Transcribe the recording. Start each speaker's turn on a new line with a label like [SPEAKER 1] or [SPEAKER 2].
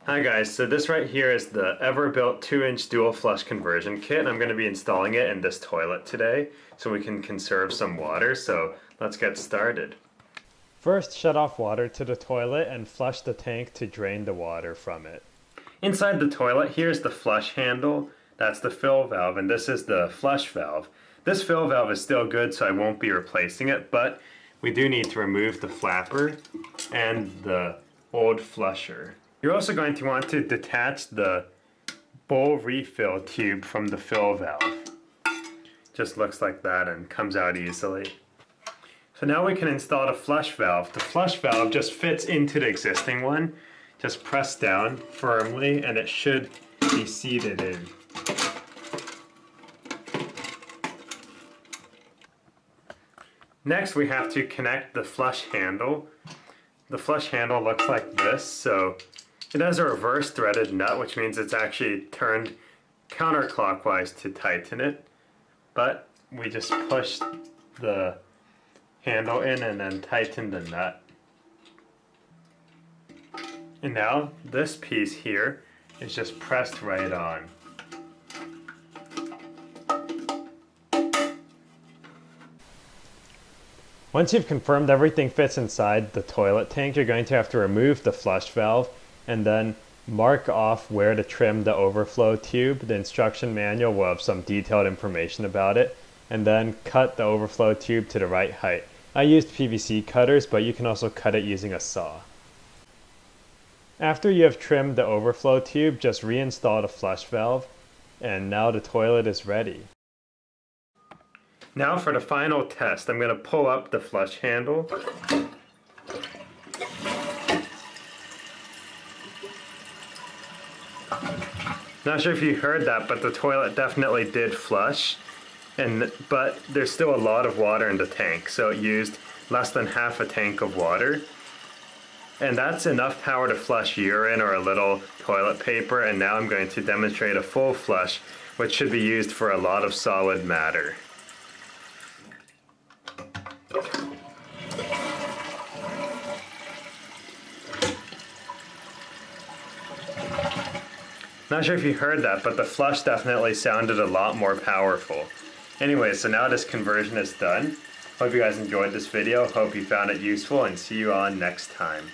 [SPEAKER 1] Hi guys, so this right here is the Everbilt 2-inch dual flush conversion kit. I'm going to be installing it in this toilet today so we can conserve some water, so let's get started. First, shut off water to the toilet and flush the tank to drain the water from it. Inside the toilet, here's the flush handle. That's the fill valve, and this is the flush valve. This fill valve is still good, so I won't be replacing it, but we do need to remove the flapper and the old flusher. You're also going to want to detach the bowl refill tube from the fill valve. Just looks like that and comes out easily. So now we can install the flush valve. The flush valve just fits into the existing one. Just press down firmly and it should be seated in. Next we have to connect the flush handle. The flush handle looks like this, so it has a reverse threaded nut, which means it's actually turned counterclockwise to tighten it. But we just push the handle in and then tighten the nut. And now this piece here is just pressed right on. Once you've confirmed everything fits inside the toilet tank, you're going to have to remove the flush valve and then mark off where to trim the overflow tube. The instruction manual will have some detailed information about it, and then cut the overflow tube to the right height. I used PVC cutters, but you can also cut it using a saw. After you have trimmed the overflow tube, just reinstall the flush valve, and now the toilet is ready. Now for the final test, I'm going to pull up the flush handle. Not sure if you heard that, but the toilet definitely did flush, but there's still a lot of water in the tank, so it used less than half a tank of water. And that's enough power to flush urine or a little toilet paper, and now I'm going to demonstrate a full flush, which should be used for a lot of solid matter. Not sure if you heard that, but the flush definitely sounded a lot more powerful. Anyway, so now this conversion is done. Hope you guys enjoyed this video. Hope you found it useful, and see you on next time.